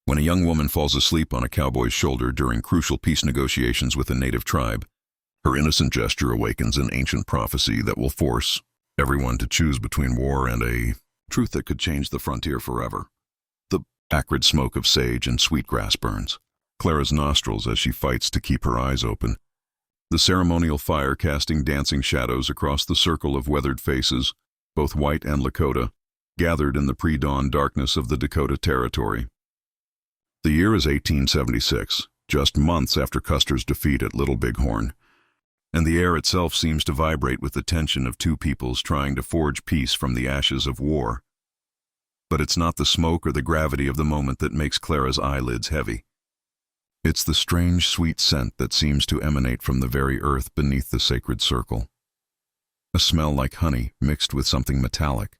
When a young woman falls asleep on a cowboy's shoulder during crucial peace negotiations with a native tribe, her innocent gesture awakens an ancient prophecy that will force everyone to choose between war and a truth that could change the frontier forever. The acrid smoke of sage and sweetgrass burns Clara's nostrils as she fights to keep her eyes open, the ceremonial fire casting dancing shadows across the circle of weathered faces, both white and Lakota, gathered in the pre-dawn darkness of the Dakota Territory. The year is 1876, just months after Custer's defeat at Little Bighorn, and the air itself seems to vibrate with the tension of two peoples trying to forge peace from the ashes of war. But it's not the smoke or the gravity of the moment that makes Clara's eyelids heavy. It's the strange, sweet scent that seems to emanate from the very earth beneath the sacred circle. A smell like honey mixed with something metallic,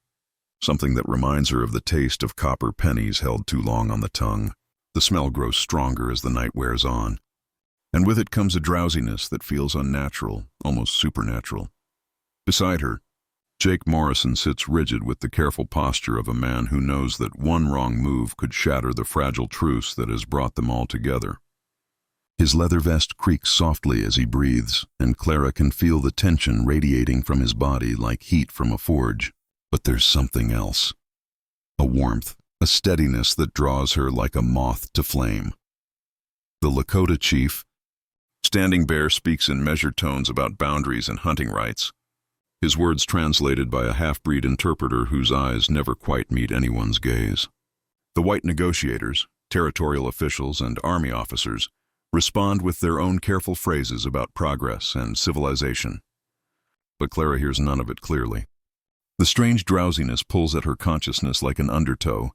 something that reminds her of the taste of copper pennies held too long on the tongue. The smell grows stronger as the night wears on, and with it comes a drowsiness that feels unnatural, almost supernatural. Beside her, Jake Morrison sits rigid with the careful posture of a man who knows that one wrong move could shatter the fragile truce that has brought them all together. His leather vest creaks softly as he breathes, and Clara can feel the tension radiating from his body like heat from a forge. But there's something else. A warmth, a steadiness that draws her like a moth to flame. The Lakota chief, Standing Bear, speaks in measured tones about boundaries and hunting rights, his words translated by a half-breed interpreter whose eyes never quite meet anyone's gaze. The white negotiators, territorial officials, and army officers respond with their own careful phrases about progress and civilization. But Clara hears none of it clearly. The strange drowsiness pulls at her consciousness like an undertow,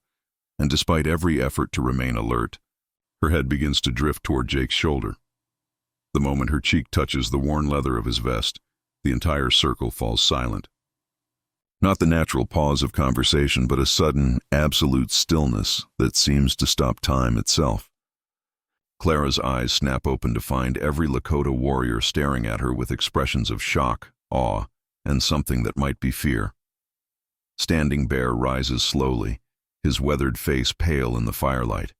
and despite every effort to remain alert, her head begins to drift toward Jake's shoulder. The moment her cheek touches the worn leather of his vest, the entire circle falls silent. Not the natural pause of conversation, but a sudden, absolute stillness that seems to stop time itself. Clara's eyes snap open to find every Lakota warrior staring at her with expressions of shock, awe, and something that might be fear. Standing Bear rises slowly, his weathered face pale in the firelight.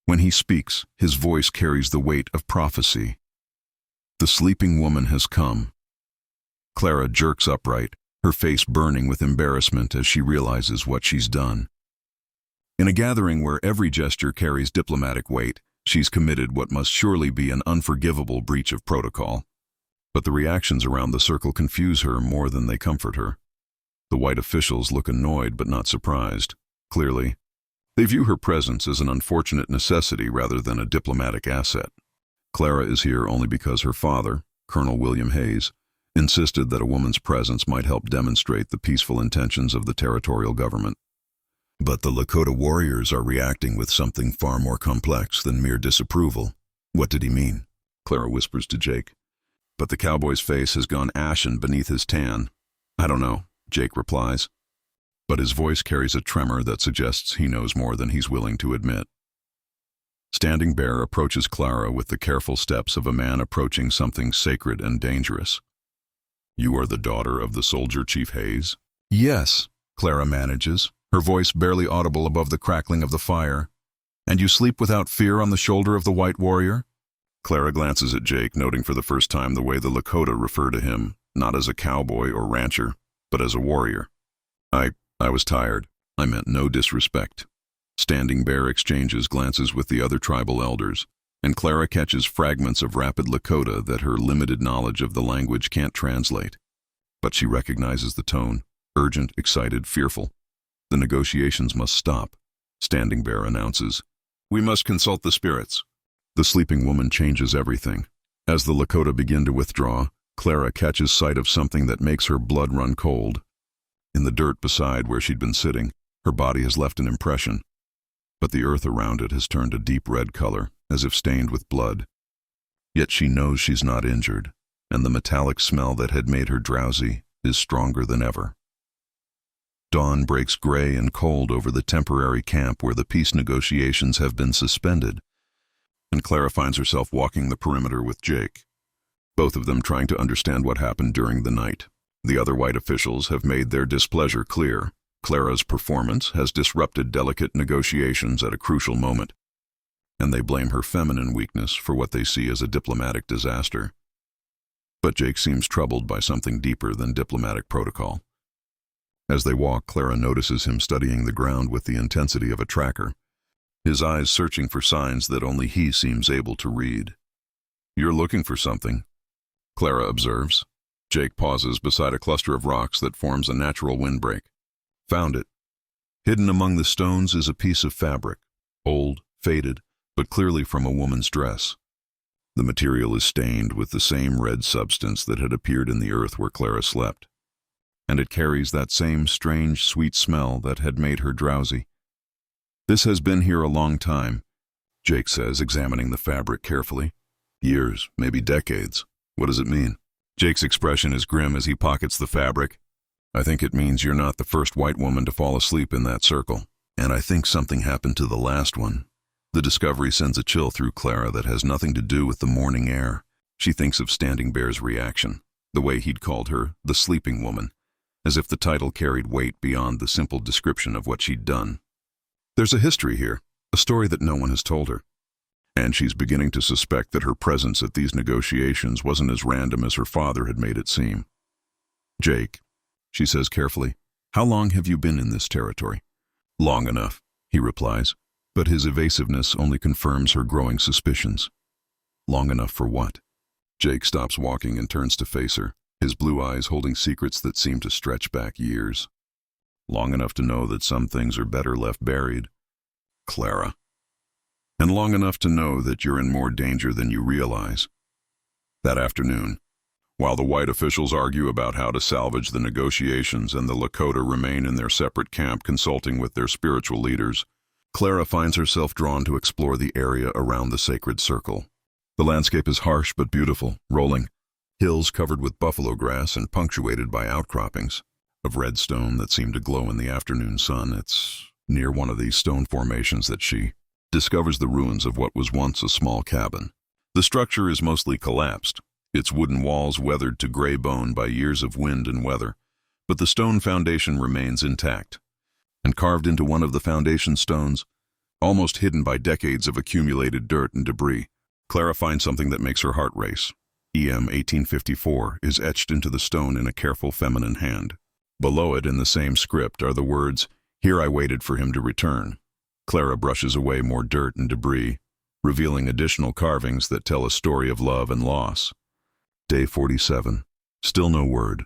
When he speaks, his voice carries the weight of prophecy. The sleeping woman has come. Clara jerks upright, her face burning with embarrassment as she realizes what she's done. In a gathering where every gesture carries diplomatic weight, she's committed what must surely be an unforgivable breach of protocol. But the reactions around the circle confuse her more than they comfort her. The white officials look annoyed but not surprised. Clearly, they view her presence as an unfortunate necessity rather than a diplomatic asset. Clara is here only because her father, Colonel William Hayes, insisted that a woman's presence might help demonstrate the peaceful intentions of the territorial government. But the Lakota warriors are reacting with something far more complex than mere disapproval. What did he mean? Clara whispers to Jake. But the cowboy's face has gone ashen beneath his tan. I don't know, Jake replies. But his voice carries a tremor that suggests he knows more than he's willing to admit. Standing Bear approaches Clara with the careful steps of a man approaching something sacred and dangerous. You are the daughter of the soldier Chief Hayes? Yes, Clara manages, her voice barely audible above the crackling of the fire. And you sleep without fear on the shoulder of the white warrior? Clara glances at Jake, noting for the first time the way the Lakota refer to him, not as a cowboy or rancher, but as a warrior. I was tired. I meant no disrespect. Standing Bear exchanges glances with the other tribal elders, and Clara catches fragments of rapid Lakota that her limited knowledge of the language can't translate. But she recognizes the tone, urgent, excited, fearful. The negotiations must stop, Standing Bear announces. We must consult the spirits. The sleeping woman changes everything. As the Lakota begin to withdraw, Clara catches sight of something that makes her blood run cold. In the dirt beside where she'd been sitting, her body has left an impression. But the earth around it has turned a deep red color, as if stained with blood. Yet she knows she's not injured, and the metallic smell that had made her drowsy is stronger than ever. Dawn breaks gray and cold over the temporary camp where the peace negotiations have been suspended, and Clara finds herself walking the perimeter with Jake, both of them trying to understand what happened during the night. The other white officials have made their displeasure clear, Clara's performance has disrupted delicate negotiations at a crucial moment, and they blame her feminine weakness for what they see as a diplomatic disaster. But Jake seems troubled by something deeper than diplomatic protocol. As they walk, Clara notices him studying the ground with the intensity of a tracker, his eyes searching for signs that only he seems able to read. "You're looking for something," Clara observes. Jake pauses beside a cluster of rocks that forms a natural windbreak. "Found it. Hidden among the stones is a piece of fabric, old, faded, but clearly from a woman's dress. The material is stained with the same red substance that had appeared in the earth where Clara slept, and it carries that same strange, sweet smell that had made her drowsy. This has been here a long time," Jake says, examining the fabric carefully. "Years, maybe decades. What does it mean?" Jake's expression is grim as he pockets the fabric. "I think it means you're not the first white woman to fall asleep in that circle, and I think something happened to the last one." The discovery sends a chill through Clara that has nothing to do with the morning air. She thinks of Standing Bear's reaction, the way he'd called her the sleeping woman, as if the title carried weight beyond the simple description of what she'd done. There's a history here, a story that no one has told her, and she's beginning to suspect that her presence at these negotiations wasn't as random as her father had made it seem. "Jake," she says carefully, "how long have you been in this territory?" "Long enough," he replies, but his evasiveness only confirms her growing suspicions. Long enough for what? Jake stops walking and turns to face her, his blue eyes holding secrets that seem to stretch back years. Long enough to know that some things are better left buried, Clara. And long enough to know that you're in more danger than you realize. That afternoon, while the white officials argue about how to salvage the negotiations and the Lakota remain in their separate camp consulting with their spiritual leaders, Clara finds herself drawn to explore the area around the sacred circle. The landscape is harsh but beautiful, rolling, hills covered with buffalo grass and punctuated by outcroppings of red stone that seem to glow in the afternoon sun. It's near one of these stone formations that she discovers the ruins of what was once a small cabin. The structure is mostly collapsed, its wooden walls weathered to gray bone by years of wind and weather, but the stone foundation remains intact. And carved into one of the foundation stones, almost hidden by decades of accumulated dirt and debris, Clara finds something that makes her heart race. EM 1854 is etched into the stone in a careful feminine hand. Below it, in the same script, are the words, "Here I waited for him to return." Clara brushes away more dirt and debris, revealing additional carvings that tell a story of love and loss. Day 47. Still no word.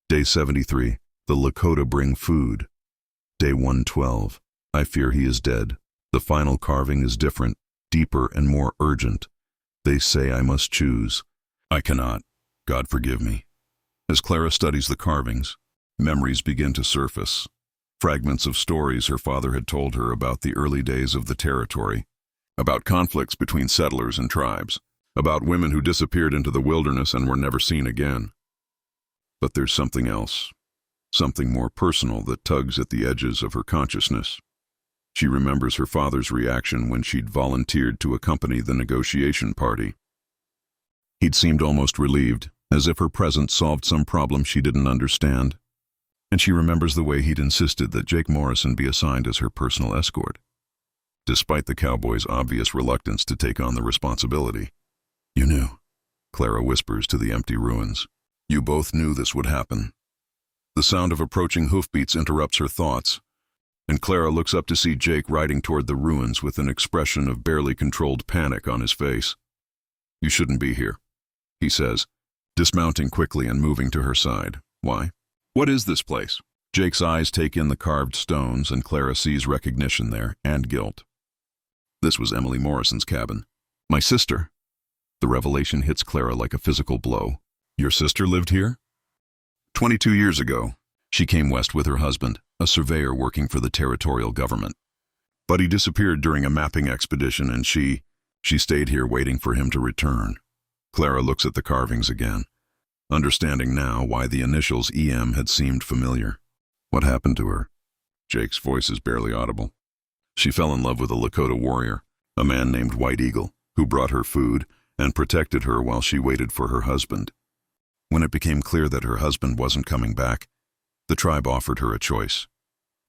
Day 73. The Lakota bring food. Day 112. I fear he is dead. The final carving is different, deeper and more urgent. They say I must choose. I cannot. God forgive me. As Clara studies the carvings, memories begin to surface. Fragments of stories her father had told her about the early days of the territory, about conflicts between settlers and tribes, about women who disappeared into the wilderness and were never seen again. But there's something else. Something more personal that tugs at the edges of her consciousness. She remembers her father's reaction when she'd volunteered to accompany the negotiation party. He'd seemed almost relieved, as if her presence solved some problem she didn't understand. And she remembers the way he'd insisted that Jake Morrison be assigned as her personal escort, despite the cowboy's obvious reluctance to take on the responsibility. "You knew," Clara whispers to the empty ruins. "You both knew this would happen." The sound of approaching hoofbeats interrupts her thoughts, and Clara looks up to see Jake riding toward the ruins with an expression of barely controlled panic on his face. "You shouldn't be here," he says, dismounting quickly and moving to her side. "Why? What is this place?" Jake's eyes take in the carved stones, and Clara sees recognition there, and guilt. This was Emily Morrison's cabin. "My sister." The revelation hits Clara like a physical blow. "Your sister lived here?" 22 years ago, she came west with her husband, a surveyor working for the territorial government. But he disappeared during a mapping expedition, and she stayed here waiting for him to return. Clara looks at the carvings again, understanding now why the initials EM had seemed familiar. What happened to her? Jake's voice is barely audible. She fell in love with a Lakota warrior, a man named White Eagle, who brought her food and protected her while she waited for her husband. When it became clear that her husband wasn't coming back, the tribe offered her a choice: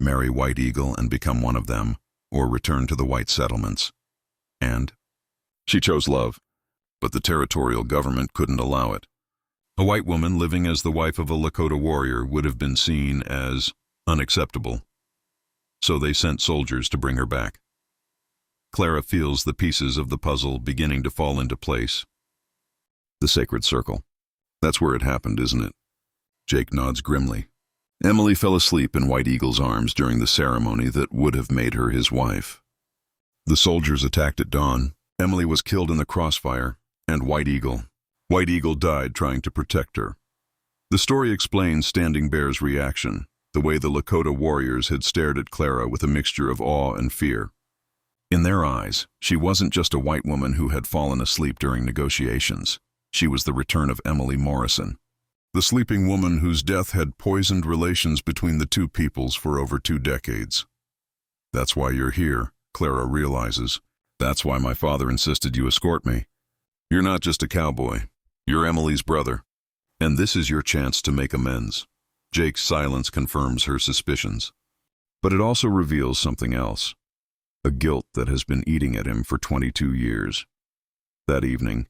marry White Eagle and become one of them, or return to the white settlements. And she chose love, but the territorial government couldn't allow it. A white woman living as the wife of a Lakota warrior would have been seen as unacceptable. So they sent soldiers to bring her back. Clara feels the pieces of the puzzle beginning to fall into place. The sacred circle. That's where it happened, isn't it? Jake nods grimly. Emily fell asleep in White Eagle's arms during the ceremony that would have made her his wife. The soldiers attacked at dawn. Emily was killed in the crossfire, and White Eagle died trying to protect her. The story explains Standing Bear's reaction, the way the Lakota warriors had stared at Clara with a mixture of awe and fear. In their eyes, she wasn't just a white woman who had fallen asleep during negotiations. She was the return of Emily Morrison, the sleeping woman whose death had poisoned relations between the two peoples for over 2 decades. That's why you're here, Clara realizes. That's why my father insisted you escort me. You're not just a cowboy. You're Emily's brother. And this is your chance to make amends. Jake's silence confirms her suspicions. But it also reveals something else. A guilt that has been eating at him for 22 years. That evening,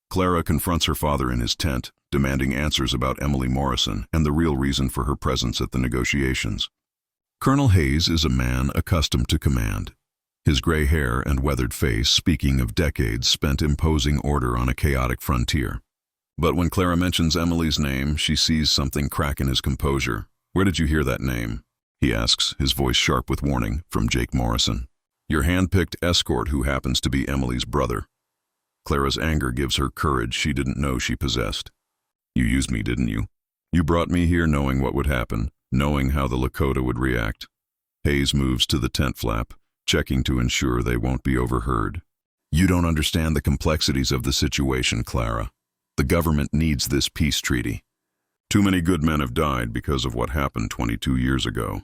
Clara confronts her father in his tent, demanding answers about Emily Morrison and the real reason for her presence at the negotiations. Colonel Hayes is a man accustomed to command, his gray hair and weathered face speaking of decades spent imposing order on a chaotic frontier. But when Clara mentions Emily's name, she sees something crack in his composure. "Where did you hear that name?" he asks, his voice sharp with warning, from Jake Morrison. "Your hand-picked escort who happens to be Emily's brother." Clara's anger gives her courage she didn't know she possessed. "You used me, didn't you? You brought me here knowing what would happen, knowing how the Lakota would react." Hayes moves to the tent flap, checking to ensure they won't be overheard. "You don't understand the complexities of the situation, Clara. The government needs this peace treaty. Too many good men have died because of what happened 22 years ago.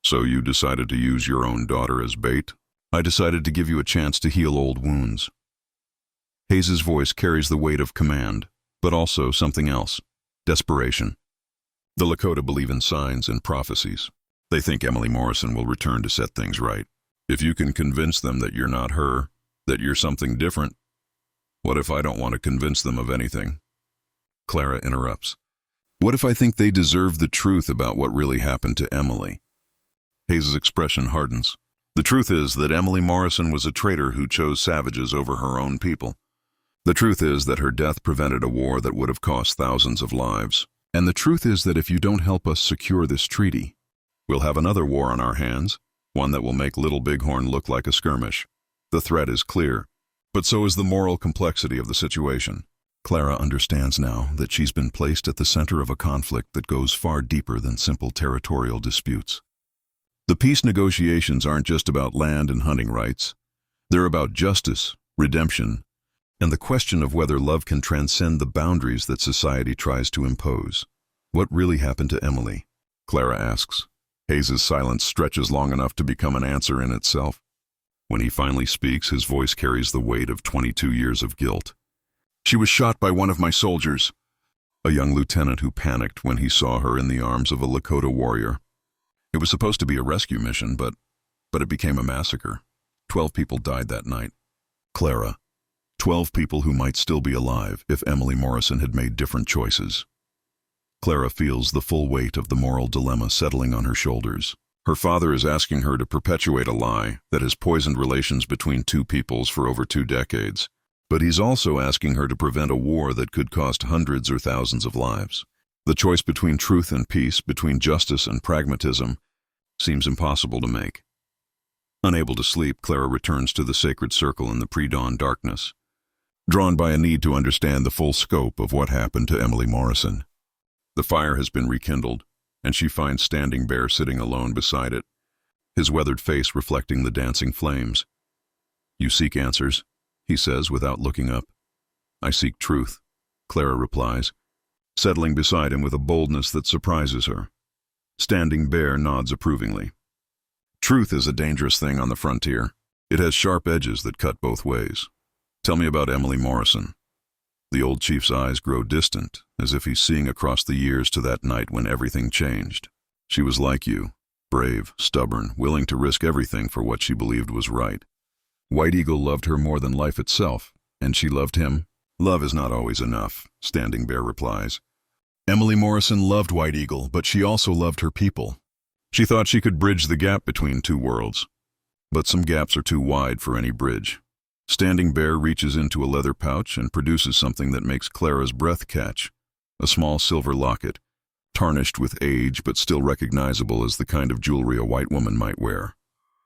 So you decided to use your own daughter as bait? I decided to give you a chance to heal old wounds." Hayes' voice carries the weight of command, but also something else: desperation. The Lakota believe in signs and prophecies. They think Emily Morrison will return to set things right. If you can convince them that you're not her, that you're something different, what if I don't want to convince them of anything? Clara interrupts. "What if I think they deserve the truth about what really happened to Emily?" Hayes' expression hardens. "The truth is that Emily Morrison was a traitor who chose savages over her own people. The truth is that her death prevented a war that would have cost thousands of lives. And the truth is that if you don't help us secure this treaty, we'll have another war on our hands, one that will make Little Bighorn look like a skirmish. The threat is clear, but so is the moral complexity of the situation." Clara understands now that she's been placed at the center of a conflict that goes far deeper than simple territorial disputes. The peace negotiations aren't just about land and hunting rights. They're about justice, redemption, and the question of whether love can transcend the boundaries that society tries to impose. "What really happened to Emily?" Clara asks. Hayes' silence stretches long enough to become an answer in itself. When he finally speaks, his voice carries the weight of 22 years of guilt. "She was shot by one of my soldiers," a young lieutenant who panicked when he saw her in the arms of a Lakota warrior. "It was supposed to be a rescue mission, but it became a massacre. 12 people died that night." Clara. 12 people who might still be alive if Emily Morrison had made different choices. Clara feels the full weight of the moral dilemma settling on her shoulders. Her father is asking her to perpetuate a lie that has poisoned relations between two peoples for over 2 decades. But he's also asking her to prevent a war that could cost hundreds or thousands of lives. The choice between truth and peace, between justice and pragmatism, seems impossible to make. Unable to sleep, Clara returns to the sacred circle in the pre-dawn darkness, drawn by a need to understand the full scope of what happened to Emily Morrison. The fire has been rekindled, and she finds Standing Bear sitting alone beside it, his weathered face reflecting the dancing flames. "You seek answers," he says without looking up. "I seek truth," Clara replies, settling beside him with a boldness that surprises her. Standing Bear nods approvingly. "Truth is a dangerous thing on the frontier. It has sharp edges that cut both ways. Tell me about Emily Morrison." The old chief's eyes grow distant, as if he's seeing across the years to that night when everything changed. "She was like you, Brave, stubborn, willing to risk everything for what she believed was right. White Eagle loved her more than life itself, and she loved him. Love is not always enough, Standing Bear replies. Emily Morrison loved White Eagle, but she also loved her people. She thought she could bridge the gap between two worlds. But some gaps are too wide for any bridge. Standing Bear reaches into a leather pouch and produces something that makes Clara's breath catch. A small silver locket, tarnished with age but still recognizable as the kind of jewelry a white woman might wear.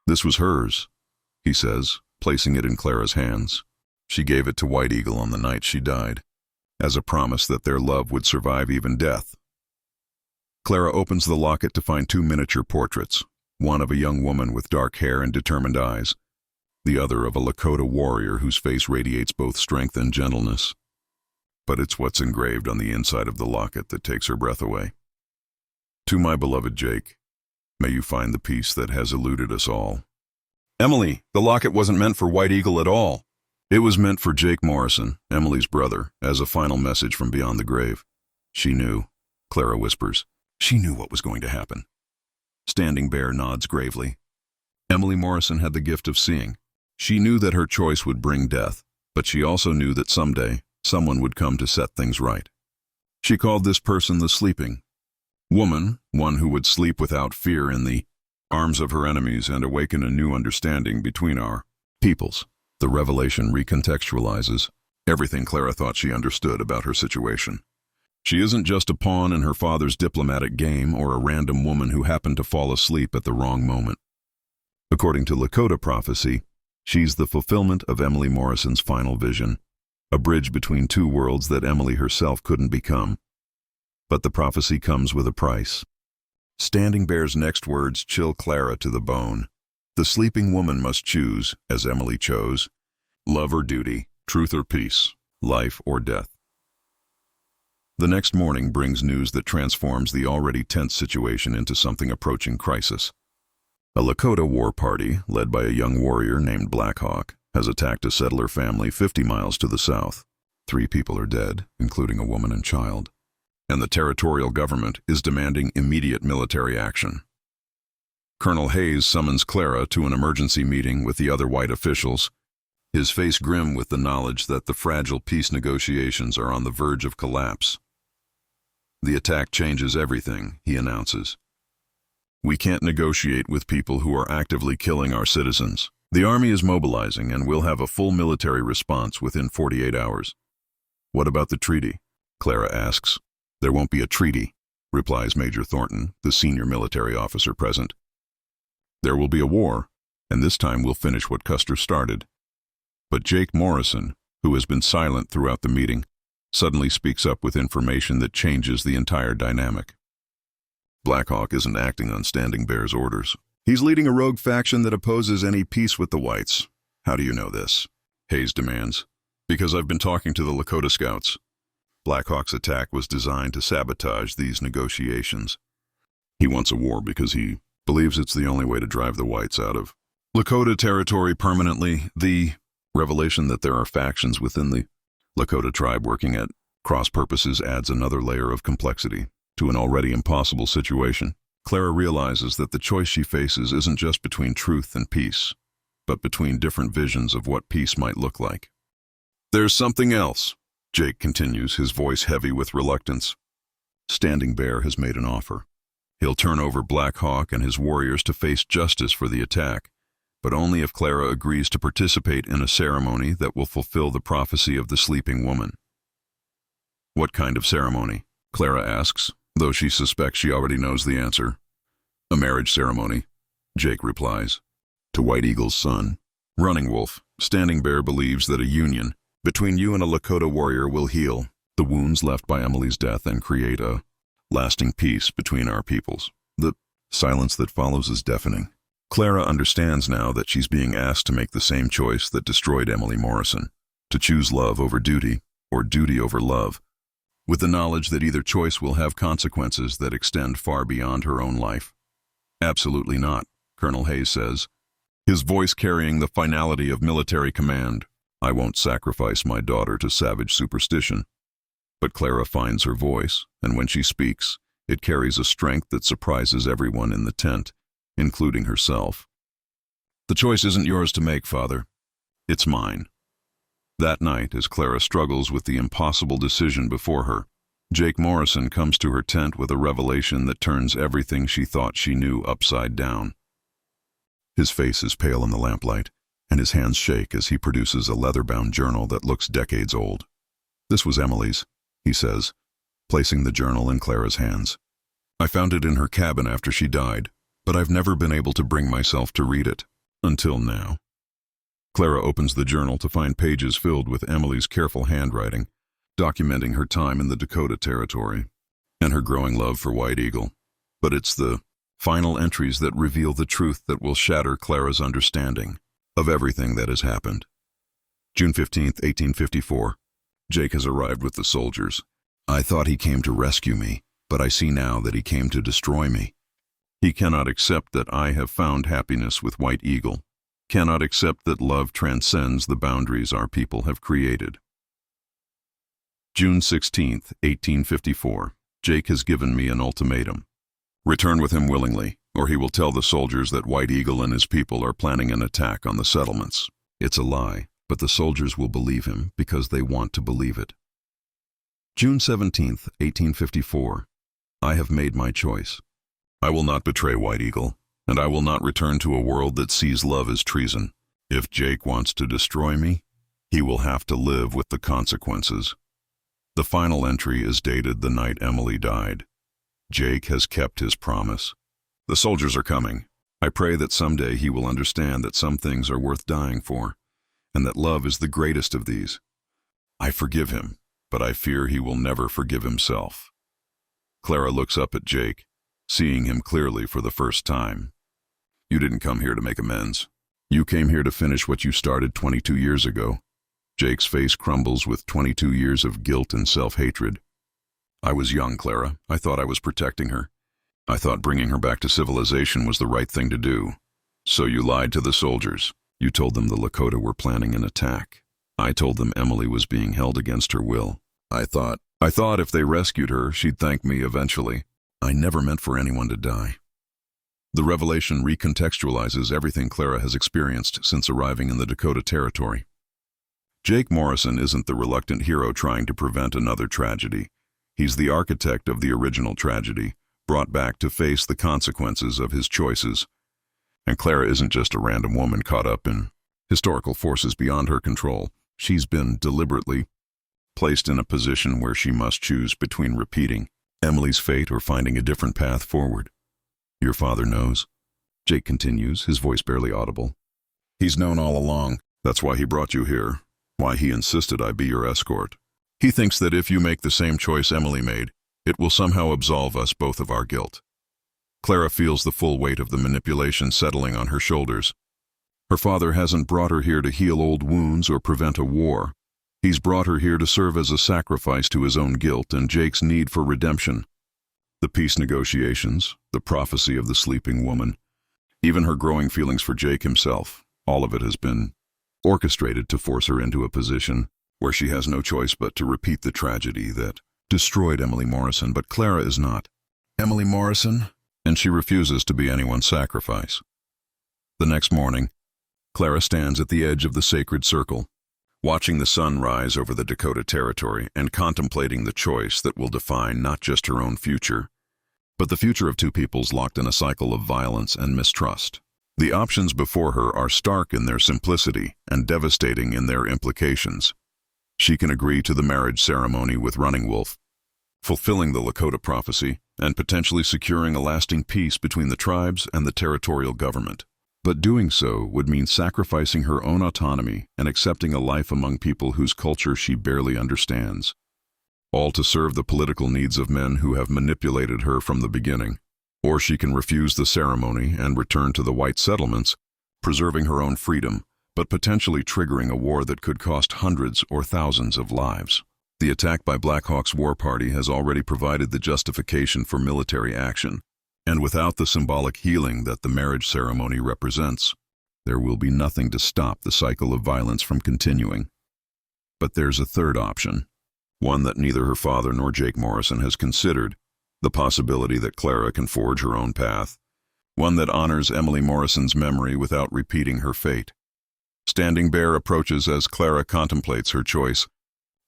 This was hers, he says, placing it in Clara's hands. She gave it to White Eagle on the night she died, as a promise that their love would survive even death. Clara opens the locket to find two miniature portraits, one of a young woman with dark hair and determined eyes, the other of a Lakota warrior whose face radiates both strength and gentleness. But it's what's engraved on the inside of the locket that takes her breath away. To my beloved Jake, may you find the peace that has eluded us all. Emily, the locket wasn't meant for White Eagle at all. It was meant for Jake Morrison, Emily's brother, as a final message from beyond the grave. She knew, Clara whispers. She knew what was going to happen. Standing Bear nods gravely. Emily Morrison had the gift of seeing. She knew that her choice would bring death, but she also knew that someday someone would come to set things right. She called this person the sleeping woman, one who would sleep without fear in the arms of her enemies and awaken a new understanding between our peoples. The revelation recontextualizes everything Clara thought she understood about her situation. She isn't just a pawn in her father's diplomatic game or a random woman who happened to fall asleep at the wrong moment. According to Lakota prophecy, she's the fulfillment of Emily Morrison's final vision, a bridge between two worlds that Emily herself couldn't become. But the prophecy comes with a price. Standing Bear's next words chill Clara to the bone. The sleeping woman must choose, as Emily chose, love or duty, truth or peace, life or death. The next morning brings news that transforms the already tense situation into something approaching crisis. A Lakota war party, led by a young warrior named Black Hawk, has attacked a settler family 50 miles to the south. 3 people are dead, including a woman and child. And the territorial government is demanding immediate military action. Colonel Hayes summons Clara to an emergency meeting with the other white officials, his face grim with the knowledge that the fragile peace negotiations are on the verge of collapse. The attack changes everything, he announces. We can't negotiate with people who are actively killing our citizens. The army is mobilizing and we'll have a full military response within 48 hours. What about the treaty? Clara asks. There won't be a treaty, replies Major Thornton, the senior military officer present. There will be a war, and this time we'll finish what Custer started. But Jake Morrison, who has been silent throughout the meeting, suddenly speaks up with information that changes the entire dynamic. Blackhawk isn't acting on Standing Bear's orders. He's leading a rogue faction that opposes any peace with the whites. How do you know this? Hayes demands. Because I've been talking to the Lakota scouts. Blackhawk's attack was designed to sabotage these negotiations. He wants a war because he believes it's the only way to drive the whites out of Lakota territory permanently. The revelation that there are factions within the Lakota tribe working at cross purposes adds another layer of complexity to an already impossible situation. Clara realizes that the choice she faces isn't just between truth and peace, but between different visions of what peace might look like. There's something else, Jake continues, his voice heavy with reluctance. Standing Bear has made an offer. He'll turn over Black Hawk and his warriors to face justice for the attack, but only if Clara agrees to participate in a ceremony that will fulfill the prophecy of the sleeping woman. What kind of ceremony? Clara asks, though she suspects she already knows the answer. A marriage ceremony, Jake replies. To White Eagle's son. Running Wolf, Standing Bear believes that a union between you and a Lakota warrior will heal the wounds left by Emily's death and create a lasting peace between our peoples. The silence that follows is deafening. Clara understands now that she's being asked to make the same choice that destroyed Emily Morrison, to choose love over duty, or duty over love, with the knowledge that either choice will have consequences that extend far beyond her own life. Absolutely not, Colonel Hayes says, his voice carrying the finality of military command. I won't sacrifice my daughter to savage superstition. But Clara finds her voice, and when she speaks, it carries a strength that surprises everyone in the tent. including herself. "The choice isn't yours to make, Father. It's mine." That night, as Clara struggles with the impossible decision before her, Jake Morrison comes to her tent with a revelation that turns everything she thought she knew upside down. His face is pale in the lamplight, and his hands shake as he produces a leather-bound journal that looks decades old. "This was Emily's," he says, placing the journal in Clara's hands. "I found it in her cabin after she died, but I've never been able to bring myself to read it. Until now." Clara opens the journal to find pages filled with Emily's careful handwriting, documenting her time in the Dakota Territory and her growing love for White Eagle. But it's the final entries that reveal the truth that will shatter Clara's understanding of everything that has happened. June 15, 1854. Jake has arrived with the soldiers. "I thought he came to rescue me, but I see now that he came to destroy me. He cannot accept that I have found happiness with White Eagle, cannot accept that love transcends the boundaries our people have created." June 16, 1854. Jake has given me an ultimatum. "Return with him willingly, or he will tell the soldiers that White Eagle and his people are planning an attack on the settlements." It's a lie, but the soldiers will believe him because they want to believe it. June 17, 1854. I have made my choice. I will not betray White Eagle, and I will not return to a world that sees love as treason. If Jake wants to destroy me, he will have to live with the consequences. The final entry is dated the night Emily died. Jake has kept his promise. The soldiers are coming. I pray that someday he will understand that some things are worth dying for, and that love is the greatest of these. I forgive him, but I fear he will never forgive himself. Clara looks up at Jake, seeing him clearly for the first time. "You didn't come here to make amends. You came here to finish what you started 22 years ago." Jake's face crumbles with 22 years of guilt and self-hatred. "I was young, Clara. I thought I was protecting her. I thought bringing her back to civilization was the right thing to do. So you lied to the soldiers. You told them the Lakota were planning an attack. I told them Emily was being held against her will. I thought if they rescued her, she'd thank me eventually. I never meant for anyone to die." The revelation recontextualizes everything Clara has experienced since arriving in the Dakota Territory. Jake Morrison isn't the reluctant hero trying to prevent another tragedy. He's the architect of the original tragedy, brought back to face the consequences of his choices. And Clara isn't just a random woman caught up in historical forces beyond her control. She's been deliberately placed in a position where she must choose between repeating Emily's fate or finding a different path forward. "Your father knows," Jake continues, his voice barely audible. "He's known all along. That's why he brought you here, why he insisted I be your escort. He thinks that if you make the same choice Emily made, it will somehow absolve us both of our guilt." Clara feels the full weight of the manipulation settling on her shoulders. Her father hasn't brought her here to heal old wounds or prevent a war. He's brought her here to serve as a sacrifice to his own guilt and Jake's need for redemption. The peace negotiations, the prophecy of the sleeping woman, even her growing feelings for Jake himself, all of it has been orchestrated to force her into a position where she has no choice but to repeat the tragedy that destroyed Emily Morrison. But Clara is not Emily Morrison, and she refuses to be anyone's sacrifice. The next morning, Clara stands at the edge of the sacred circle, watching the sun rise over the Dakota Territory and contemplating the choice that will define not just her own future, but the future of two peoples locked in a cycle of violence and mistrust. The options before her are stark in their simplicity and devastating in their implications. She can agree to the marriage ceremony with Running Wolf, fulfilling the Lakota prophecy and potentially securing a lasting peace between the tribes and the territorial government. But doing so would mean sacrificing her own autonomy and accepting a life among people whose culture she barely understands, all to serve the political needs of men who have manipulated her from the beginning. Or she can refuse the ceremony and return to the white settlements, preserving her own freedom, but potentially triggering a war that could cost hundreds or thousands of lives. The attack by Black Hawk's war party has already provided the justification for military action, and without the symbolic healing that the marriage ceremony represents, there will be nothing to stop the cycle of violence from continuing. But there's a third option, one that neither her father nor Jake Morrison has considered, the possibility that Clara can forge her own path, one that honors Emily Morrison's memory without repeating her fate. Standing Bear approaches as Clara contemplates her choice,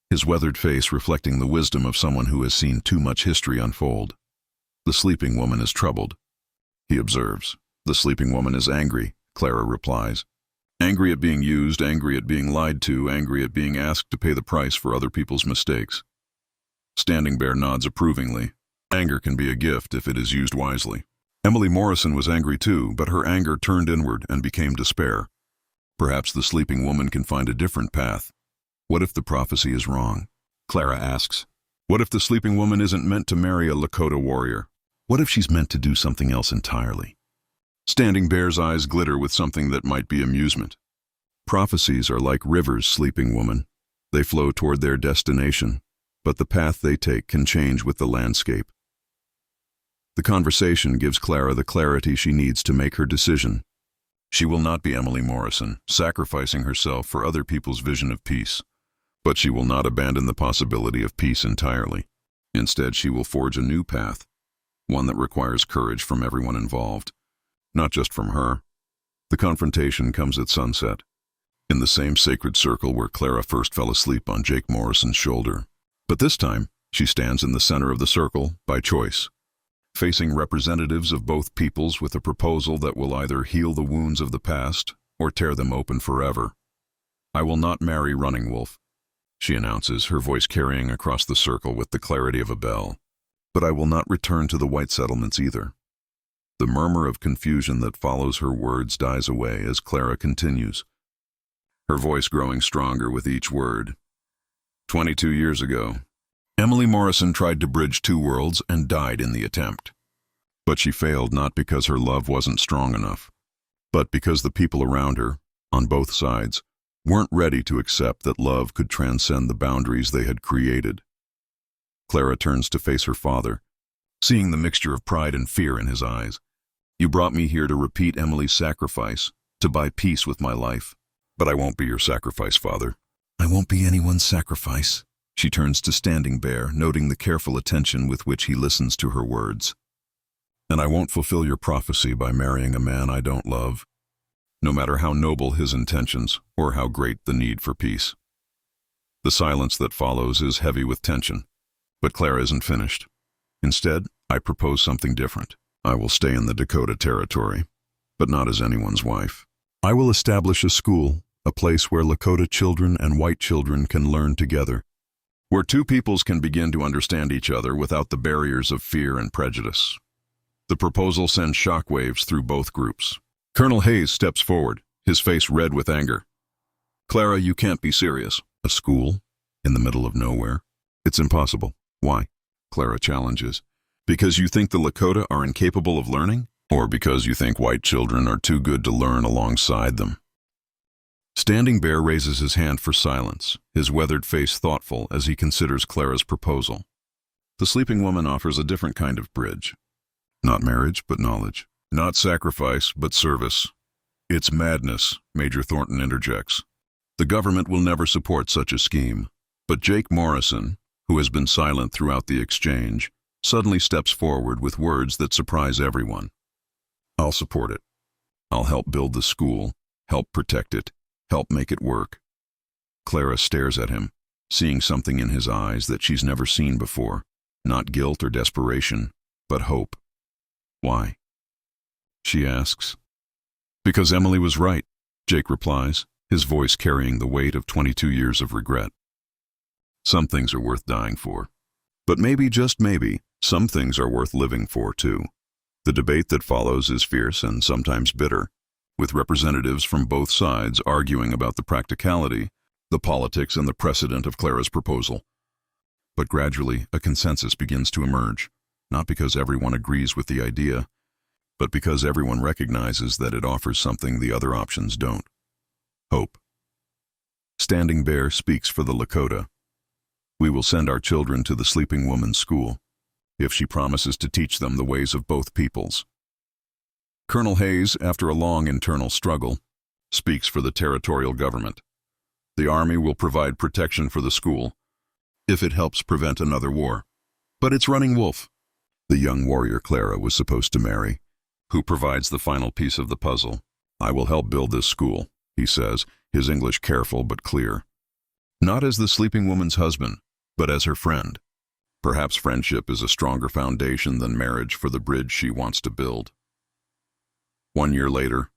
his weathered face reflecting the wisdom of someone who has seen too much history unfold. The sleeping woman is troubled, he observes. The sleeping woman is angry, Clara replies. Angry at being used, angry at being lied to, angry at being asked to pay the price for other people's mistakes. Standing Bear nods approvingly. Anger can be a gift if it is used wisely. Emily Morrison was angry too, but her anger turned inward and became despair. Perhaps the sleeping woman can find a different path. What if the prophecy is wrong? Clara asks. What if the sleeping woman isn't meant to marry a Lakota warrior? What if she's meant to do something else entirely? Standing Bear's eyes glitter with something that might be amusement. Prophecies are like rivers, sleeping woman. They flow toward their destination, but the path they take can change with the landscape. The conversation gives Clara the clarity she needs to make her decision. She will not be Emily Morrison, sacrificing herself for other people's vision of peace. But she will not abandon the possibility of peace entirely. Instead, she will forge a new path, one that requires courage from everyone involved, not just from her. The confrontation comes at sunset, in the same sacred circle where Clara first fell asleep on Jake Morrison's shoulder. But this time, she stands in the center of the circle by choice, facing representatives of both peoples with a proposal that will either heal the wounds of the past or tear them open forever. I will not marry Running Wolf, she announces, her voice carrying across the circle with the clarity of a bell. But I will not return to the white settlements either. The murmur of confusion that follows her words dies away as Clara continues, her voice growing stronger with each word. 22 years ago, Emily Morrison tried to bridge two worlds and died in the attempt. But she failed not because her love wasn't strong enough, but because the people around her, on both sides, weren't ready to accept that love could transcend the boundaries they had created. Clara turns to face her father, seeing the mixture of pride and fear in his eyes. You brought me here to repeat Emily's sacrifice, to buy peace with my life. But I won't be your sacrifice, Father. I won't be anyone's sacrifice. She turns to Standing Bear, noting the careful attention with which he listens to her words. And I won't fulfill your prophecy by marrying a man I don't love, no matter how noble his intentions or how great the need for peace. The silence that follows is heavy with tension, but Clara isn't finished. Instead, I propose something different. I will stay in the Dakota Territory, but not as anyone's wife. I will establish a school, a place where Lakota children and white children can learn together, where two peoples can begin to understand each other without the barriers of fear and prejudice. The proposal sends shockwaves through both groups. Colonel Hayes steps forward, his face red with anger. Clara, you can't be serious. A school? In the middle of nowhere? It's impossible. Why? Clara challenges. Because you think the Lakota are incapable of learning? Or because you think white children are too good to learn alongside them? Standing Bear raises his hand for silence, his weathered face thoughtful as he considers Clara's proposal. The sleeping woman offers a different kind of bridge. Not marriage, but knowledge. Not sacrifice, but service. It's madness, Major Thornton interjects. The government will never support such a scheme. But Jake Morrison, who has been silent throughout the exchange, suddenly steps forward with words that surprise everyone. I'll support it. I'll help build the school, help protect it, help make it work. Clara stares at him, seeing something in his eyes that she's never seen before. Not guilt or desperation, but hope. Why? She asks. Because Emily was right, Jake replies, his voice carrying the weight of 22 years of regret. Some things are worth dying for. But maybe, just maybe, some things are worth living for, too. The debate that follows is fierce and sometimes bitter, with representatives from both sides arguing about the practicality, the politics, and the precedent of Clara's proposal. But gradually, a consensus begins to emerge, not because everyone agrees with the idea, but because everyone recognizes that it offers something the other options don't. Hope. Standing Bear speaks for the Lakota. We will send our children to the sleeping woman's school, if she promises to teach them the ways of both peoples. Colonel Hayes, after a long internal struggle, speaks for the territorial government. The Army will provide protection for the school, if it helps prevent another war. But it's Running Wolf, the young warrior Clara was supposed to marry, who provides the final piece of the puzzle. "I will help build this school," he says, his English careful but clear. Not as the sleeping woman's husband, but as her friend. Perhaps friendship is a stronger foundation than marriage for the bridge she wants to build. 1 year later,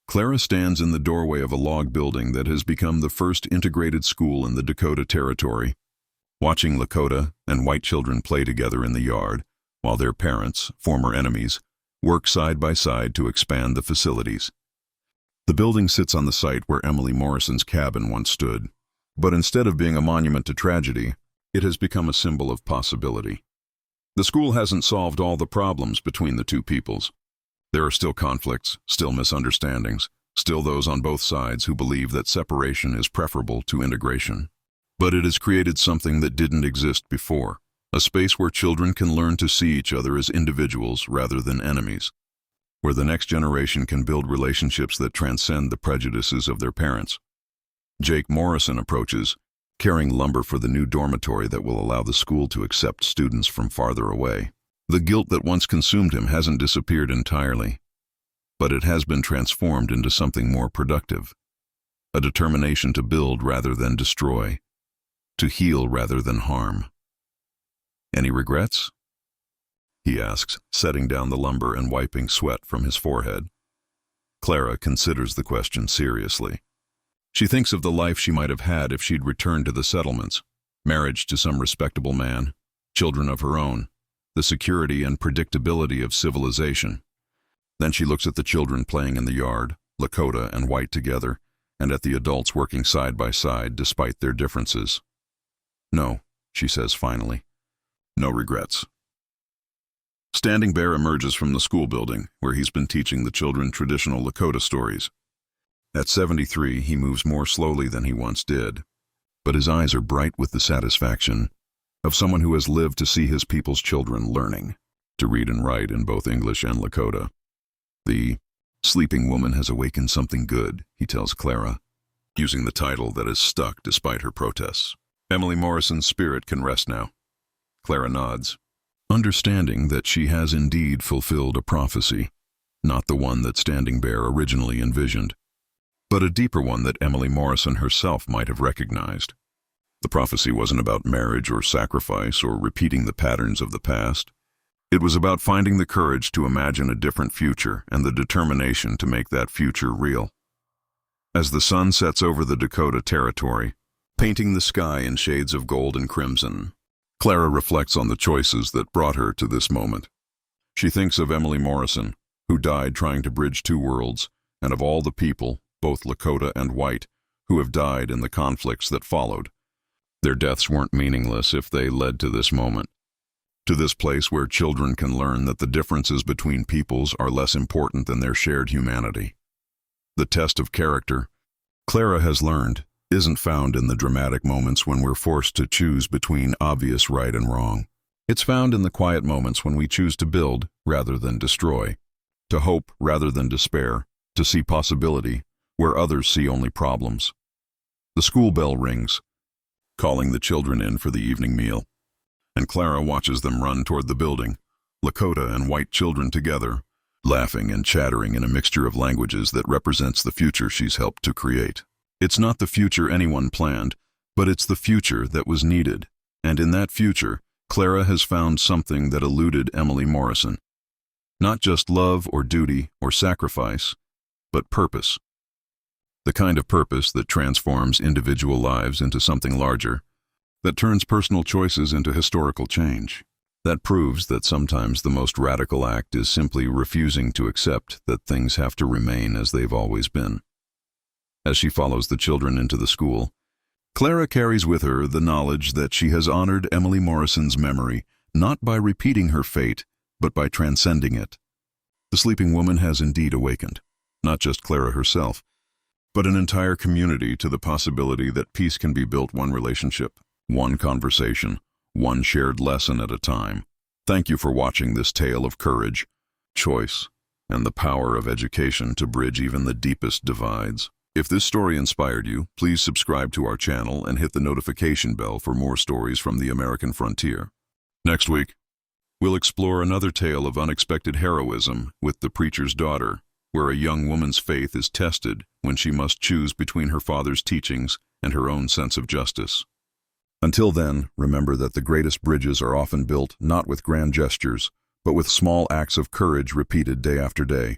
Clara stands in the doorway of a log building that has become the first integrated school in the Dakota Territory, watching Lakota and white children play together in the yard, while their parents, former enemies, work side by side to expand the facilities. The building sits on the site where Emily Morrison's cabin once stood, but instead of being a monument to tragedy, it has become a symbol of possibility. The school hasn't solved all the problems between the two peoples. There are still conflicts, still misunderstandings, still those on both sides who believe that separation is preferable to integration. But it has created something that didn't exist before, a space where children can learn to see each other as individuals rather than enemies, where the next generation can build relationships that transcend the prejudices of their parents. Jake Morrison approaches, carrying lumber for the new dormitory that will allow the school to accept students from farther away. The guilt that once consumed him hasn't disappeared entirely, but it has been transformed into something more productive, a determination to build rather than destroy, to heal rather than harm. "Any regrets?" he asks, setting down the lumber and wiping sweat from his forehead. Clara considers the question seriously. She thinks of the life she might have had if she'd returned to the settlements, marriage to some respectable man, children of her own, the security and predictability of civilization. Then she looks at the children playing in the yard, Lakota and white together, and at the adults working side by side despite their differences. "No," she says finally. "No regrets." Standing Bear emerges from the school building, where he's been teaching the children traditional Lakota stories. At 73, he moves more slowly than he once did, but his eyes are bright with the satisfaction of someone who has lived to see his people's children learning to read and write in both English and Lakota. "The sleeping woman has awakened something good," he tells Clara, using the title that has stuck despite her protests. Emily Morrison's spirit can rest now. Clara nods, understanding that she has indeed fulfilled a prophecy, not the one that Standing Bear originally envisioned, but a deeper one that Emily Morrison herself might have recognized. The prophecy wasn't about marriage or sacrifice or repeating the patterns of the past. It was about finding the courage to imagine a different future and the determination to make that future real. As the sun sets over the Dakota Territory, painting the sky in shades of gold and crimson, Clara reflects on the choices that brought her to this moment. She thinks of Emily Morrison, who died trying to bridge two worlds, and of all the people, both Lakota and white, who have died in the conflicts that followed. Their deaths weren't meaningless if they led to this moment, to this place where children can learn that the differences between peoples are less important than their shared humanity. The test of character, Clara has learned, isn't found in the dramatic moments when we're forced to choose between obvious right and wrong. It's found in the quiet moments when we choose to build rather than destroy, to hope rather than despair, to see possibility where others see only problems. The school bell rings, calling the children in for the evening meal, and Clara watches them run toward the building, Lakota and white children together, laughing and chattering in a mixture of languages that represents the future she's helped to create. It's not the future anyone planned, but it's the future that was needed, and in that future, Clara has found something that eluded Emily Morrison. Not just love or duty or sacrifice, but purpose. The kind of purpose that transforms individual lives into something larger, that turns personal choices into historical change, that proves that sometimes the most radical act is simply refusing to accept that things have to remain as they've always been. As she follows the children into the school, Clara carries with her the knowledge that she has honored Emily Morrison's memory not by repeating her fate, but by transcending it. The sleeping woman has indeed awakened, not just Clara herself, but an entire community to the possibility that peace can be built one relationship, one conversation, one shared lesson at a time. Thank you for watching this tale of courage, choice, and the power of education to bridge even the deepest divides. If this story inspired you, please subscribe to our channel and hit the notification bell for more stories from the American frontier. Next week, We'll explore another tale of unexpected heroism with The Preacher's Daughter, where a young woman's faith is tested when she must choose between her father's teachings and her own sense of justice. Until then, remember that the greatest bridges are often built not with grand gestures, but with small acts of courage repeated day after day.